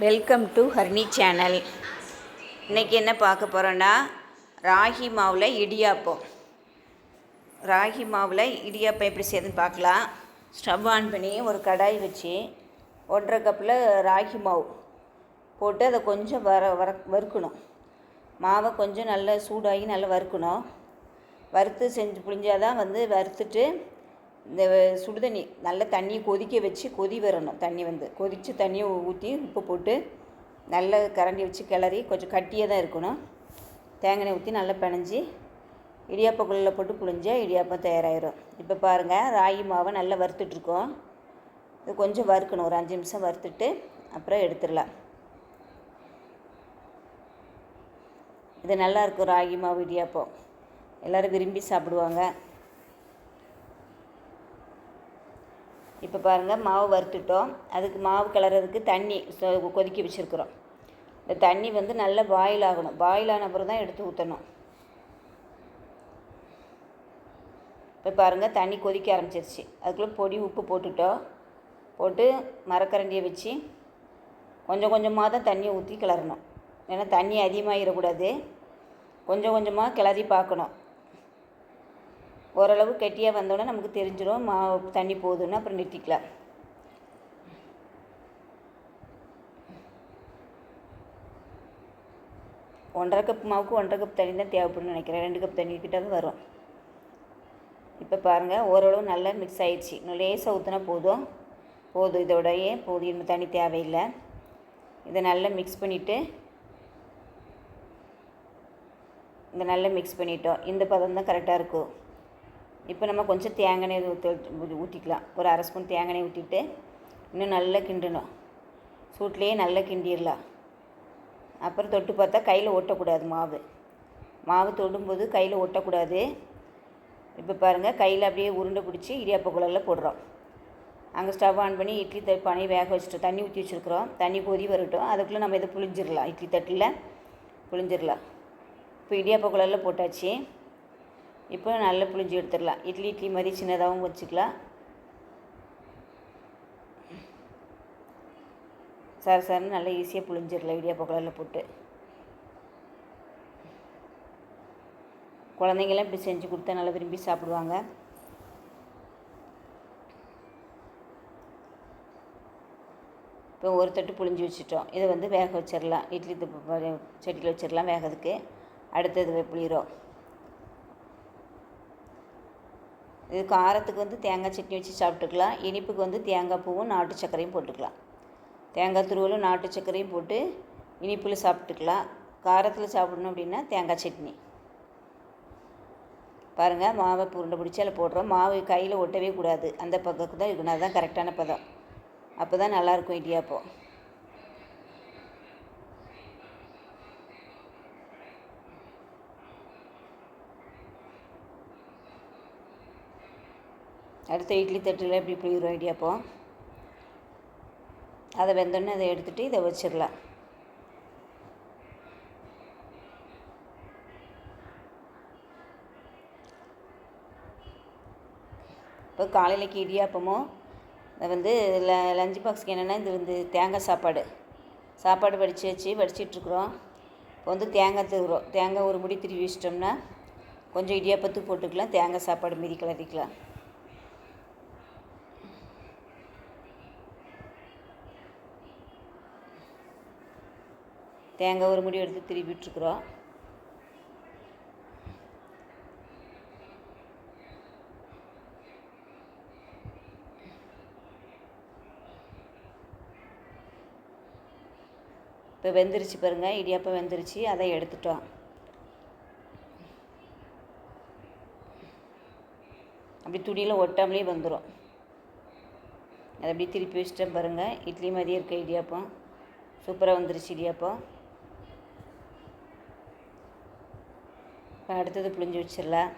Welcome to ஹர்னி channel. இன்றைக்கி என்ன பார்க்க போகிறோன்னா, ராகி மாவில் இடியாப்பம். ராகி மாவில் இடியாப்பம் எப்படி செய்யுதுன்னு பார்க்கலாம். ஸ்டவ் ஆன் பண்ணி ஒரு கடாய் வச்சு 1.5 கப்பில் ராகி மாவு போட்டு அதை கொஞ்சம் வறுக்கணும். மாவை கொஞ்சம் நல்லா சூடாகி நல்லா வறுக்கணும். வறுத்து செஞ்சு புழிஞ்சாதான் வறுத்துட்டு இந்த சுடுதண்ணி நல்ல தண்ணியை கொதிக்க வச்சு கொதி வரணும். தண்ணி கொதித்து தண்ணியை ஊற்றி உப்பு போட்டு நல்ல கரண்டி வச்சு கிளறி கொஞ்சம் கட்டியாக தான் இருக்கணும். தேங்காய் ஊற்றி நல்லா பிணைஞ்சி இடியாப்பக்குள்ளில் போட்டு புழிஞ்சால் இடியாப்பம் தயாராகிடும். இப்போ பாருங்கள், ராகி மாவை நல்லா வறுத்துட்ருக்கோம். இது கொஞ்சம் வறுக்கணும், ஒரு 5 நிமிஷம் வறுத்துட்டு அப்புறம் எடுத்துடலாம். இது நல்லாயிருக்கும் ராகி மாவு இடியாப்பம், எல்லோரும் விரும்பி சாப்பிடுவாங்க. இப்போ பாருங்கள், மாவு வறுத்துட்டோம். அதுக்கு மாவு கிளறதுக்கு தண்ணி கொதிக்க வச்சுருக்குறோம். இந்த தண்ணி நல்லா பாயில் ஆகணும். பாயில் ஆன அப்புறம் தான் எடுத்து ஊற்றணும். இப்போ பாருங்கள், தண்ணி கொதிக்க ஆரம்பிச்சிருச்சு. அதுக்குள்ளே பொடி உப்பு போட்டு மரக்கரண்டியை வச்சு கொஞ்சம் கொஞ்சமாக தான் தண்ணியை ஊற்றி கிளறணும். ஏன்னா தண்ணி அதிகமாகிடக்கூடாது. கொஞ்சம் கொஞ்சமாக கிளறி பார்க்கணும். ஓரளவு கெட்டியாக வந்தோடனே நமக்கு தெரிஞ்சிடும் மாவு தண்ணி போகுதுன்னு. அப்புறம் நிறுத்திக்கலாம். ஒன்றரை கப் மாவுக்கு 1.5 கப் தண்ணி தான் தேவைப்படுன்னு நினைக்கிறேன். 2 கப் தண்ணி கிட்ட தான் வரும். இப்போ பாருங்கள், ஓரளவு நல்லா மிக்ஸ் ஆகிடுச்சு. இன்னும் லேசாக ஊற்றினா போதும். இதோடையே போதும், இன்னும் தண்ணி தேவையில்லை. இதை நல்லா மிக்ஸ் பண்ணிட்டோம். இந்த பதம் தான் கரெக்டாக இருக்கும். இப்போ நம்ம கொஞ்சம் தேங்காய் எண்ணெய் ஊற்றிக்கலாம். ஒரு 1/2 ஸ்பூன் தேங்காய் எண்ணெய் ஊற்றிட்டு இன்னும் நல்லா கிண்டணும். சூட்லேயே நல்லா கிண்டிடலாம். அப்புறம் தொட்டு பார்த்தா கையில் ஒட்டக்கூடாது. மாவு தொடும்போது கையில் ஒட்டக்கூடாது. இப்போ பாருங்கள், கையில் அப்படியே உருண்டை பிடிச்சி இடியாப்பக்குள்ளே போடுறோம். அங்கே ஸ்டவ் ஆன் பண்ணி இட்லி பானையை வேக வச்சுட்டோம். தண்ணி ஊற்றி வச்சுருக்குறோம். தண்ணி கொதி வரட்டும். அதுக்குள்ளே நம்ம இதை புழிஞ்சிடலாம். இட்லி தட்டில் புழிஞ்சிடலாம். இப்போ இடியாப்பக்குள்ளே போட்டாச்சு. இப்போ நல்லா புழிஞ்சி எடுத்துடலாம். இட்லி மாதிரி சின்னதாகவும் வச்சுக்கலாம். சரன்னு நல்லா ஈஸியாக புழிஞ்சிடலாம் இடியாப்பக்குள்ளே போட்டு. குழந்தைங்களாம் இப்படி செஞ்சு கொடுத்தா நல்லா விரும்பி சாப்பிடுவாங்க. இப்போ ஒரு தட்டு புழிஞ்சி வச்சுட்டோம். இதை வேக வச்சிடலாம். இட்லி சட்டியில் வச்சிடலாம் வேகிறதுக்கு. அடுத்தது புளிரோம். இது காரத்துக்கு தேங்காய் சட்னி வச்சு சாப்பிட்டுக்கலாம். இனிப்புக்கு தேங்காய் பூவும் நாட்டு சர்க்கரையும் போட்டுக்கலாம். தேங்காய் துருவலும் நாட்டு சர்க்கரையும் போட்டு இனிப்பில் சாப்பிட்டுக்கலாம். காரத்தில் சாப்பிடணும் அப்படின்னா தேங்காய் சட்னி. பாருங்கள், மாவை உருண்டை பிடிச்சி அதில் போடுறோம். மாவு கையில் ஒட்டவே கூடாது. அந்த பக்கத்துக்கு தான் இருக்கணும். அதுதான் கரெக்டான பதம். அப்போ தான் நல்லாயிருக்கும் இடியாப்பம். அடுத்த இட்லி தட்டில் இப்படி புளிரும் இடியாப்பம். அதை வெந்தோடனே அதை எடுத்துகிட்டு இதை வச்சிடலாம். இப்போ காலையிலைக்கு இடியாப்பமும் லஞ்ச் பாக்ஸுக்கு என்னென்னா, இது தேங்காய் சாப்பாடு வடிச்சிட்ருக்குறோம். இப்போ தேங்காய் திருவுறோம். தேங்காய் ஒரு முடி திருவி வச்சிட்டோம்னா கொஞ்சம் இடியாப்பத்துக்கு போட்டுக்கலாம். தேங்காய் சாப்பாடு மீதி கிளறிக்கலாம். தேங்காய் ஒரு முடி எடுத்து திருவிட்டுருக்குறோம். இப்போ வெந்துருச்சு பாருங்கள், இடியாப்பம் வெந்துருச்சு. அதை எடுத்துட்டோம். அப்படி துணியில் ஒட்டாமலே வந்துடும். அதை அப்படியே திருப்பி வச்சுட்டேன் பாருங்கள். இட்லி மாதிரியே இருக்க இடியாப்பம் சூப்பராக வந்துருச்சு இடியாப்பம். இப்போ அடுத்தது புழிஞ்சு வச்சிடலாம்.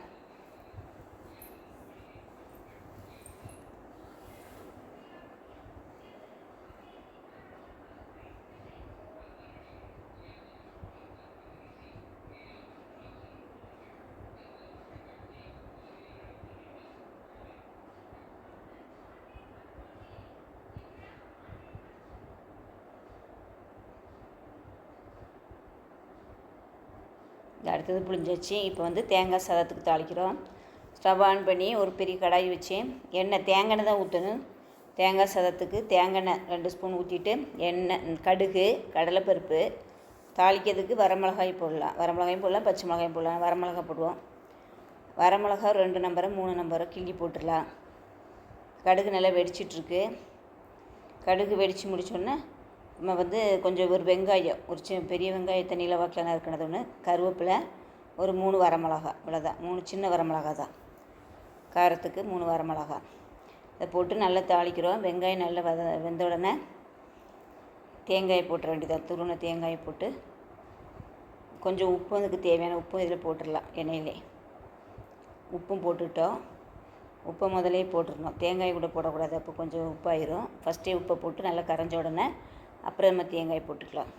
அடுத்தது புளிஞ்சாச்சு. இப்போ வந்து தேங்காய் சாதத்துக்கு தாளிக்கிறோம். ஸ்டவ் ஆன் பண்ணி ஒரு பெரிய கடாய் வச்சு எண்ணெய் தேங்காய் தான் ஊற்றணும். தேங்காய் சாதத்துக்கு தேங்காய் 2 ஸ்பூன் ஊற்றிட்டு எண்ணெய், கடுகு, கடலைப்பருப்பு, தாளிக்கிறதுக்கு வரமிளகாய் போடலாம். வரமிளகாயும் போடலாம், பச்சை மிளகாயும் போடலாம். வரமிளகாய் போடுவோம். வரமிளகா 2 நம்பரை 3 நம்பரை கிள்ளி போட்டுடலாம். கடுகு நல்லா வெடிச்சிட்ருக்கு. கடுகு வெடித்து முடிச்சோடனே நம்ம வந்து கொஞ்சம் ஒரு வெங்காயம், ஒரு பெரிய வெங்காயத்தை நீளவாக்கில் நறுக்கினது ஒன்று, கருவேப்பிலை, ஒரு 3 வரமிளகா, இவ்வளோதான். 3 சின்ன வரமிளகா தான், காரத்துக்கு 3 வரமிளகா. இதை போட்டு நல்லா தாளிக்கிறோம். வெங்காயம் நல்லா வெந்த உடனே தேங்காயை போட்டுற வேண்டியதான். துருவின தேங்காயை போட்டு கொஞ்சம் உப்பு, அதுக்கு தேவையான உப்பும் இதில் போட்டுடலாம். எண்ணெயிலே உப்பும் போட்டுக்கிட்டோம். உப்பை முதலே போட்டுடணும். தேங்காய் கூட போடக்கூடாது, அப்போ கொஞ்சம் உப்பாயிரும். ஃபஸ்ட்டே உப்பை போட்டு நல்லா கரைஞ்ச உடனே அப்புறம் நம்ம தேங்காய் போட்டுக்கலாம்.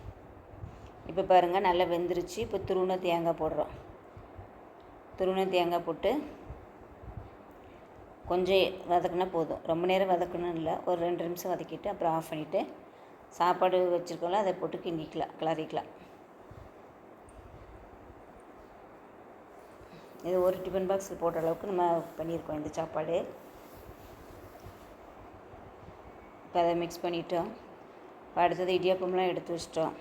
இப்போ பாருங்கள் நல்லா வெந்துருச்சு. இப்போ துருவின தேங்காய் போடுறோம். துருவின தேங்காய் போட்டு கொஞ்சம் வதக்குனா போதும். ரொம்ப நேரம் வதக்கணும் இல்லை, ஒரு 2 நிமிஷம் வதக்கிட்டு அப்புறம் ஆஃப் பண்ணிவிட்டு சாப்பாடு வச்சுருக்கோம்ல அதை போட்டு கிளறிக்கலாம். இது ஒரு டிஃபன் பாக்ஸில் போடுற அளவுக்கு நம்ம பண்ணியிருக்கோம் இந்த சாப்பாடு. இப்போ அதை மிக்ஸ் பண்ணிட்டோம். இப்போ அடுத்தது இடியாப்பம்லாம் எடுத்து வச்சிட்டோம்.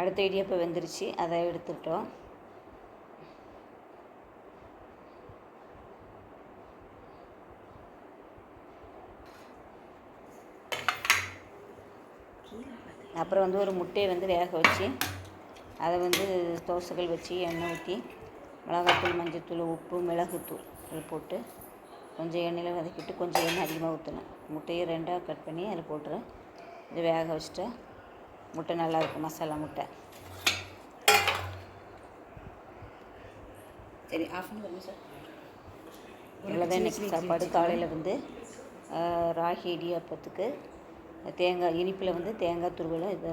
அடுத்த இடியாப்பம் வெந்துருச்சு, அதை எடுத்துக்கிட்டோம். அப்புறம் வந்து ஒரு முட்டையை வந்து வேக வச்சு அதை வந்து தோசைகள் வச்சு எண்ணெய் ஊற்றி மிளகாத்தூள், மஞ்சத்தூள், உப்பு, மிளகுத்தூள் இது போட்டு கொஞ்சம் எண்ணெயில் வதக்கிட்டு கொஞ்சம் எண்ணெய் அதிகமாக ஊற்றணும். முட்டையை 2ஆக கட் பண்ணி அதில் போட்டுறேன். இது வேக வச்சுட்டு முட்டை நல்லாயிருக்கும், மசாலா முட்டை. சரி, ஆஃப் பண்ணி சார். இவ்வளோதான் இன்றைக்கி சாப்பாடு. காலையில் வந்து ராகி இடியாப்பத்துக்கு தேங்காய் இனிப்பில் வந்து தேங்காய் துருவலும் இது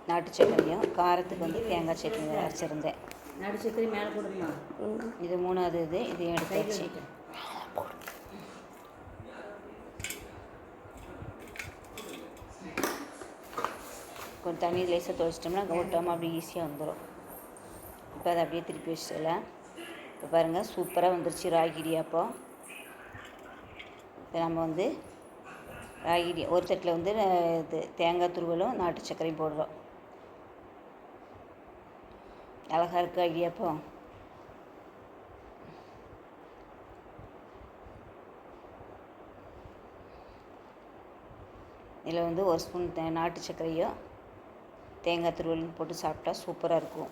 நாட்டு சக்கரையும், காரத்துக்கு வந்து தேங்காய் சட்னி அரைச்சிருந்தேன். நாட்டு சக்கரை மேலே போடணுமா? இது 3வது இதையும் எடுத்தாச்சு. கொஞ்சம் தண்ணி லேசாக துவைச்சிட்டோம்னா அங்கே ஒட்டாமல் அப்படி ஈஸியாக வந்துடும். இப்போ அதை அப்படியே திருப்பி வச்சிடலாம். இப்போ பாருங்கள் சூப்பராக வந்துருச்சு ராகி இடியாப்பம். இப்போ நம்ம வந்து ராகி ஒரு தட்டில் வந்து இது தேங்காய் துருவலும் நாட்டு சர்க்கரையும் போடுறோம். அழகாக இருக்கா இடியாப்பம்? இதில் வந்து ஒரு ஸ்பூன் நாட்டு சர்க்கரையும் தேங்காய் துருவலும் போட்டு சாப்பிட்டா சூப்பராக இருக்கும்.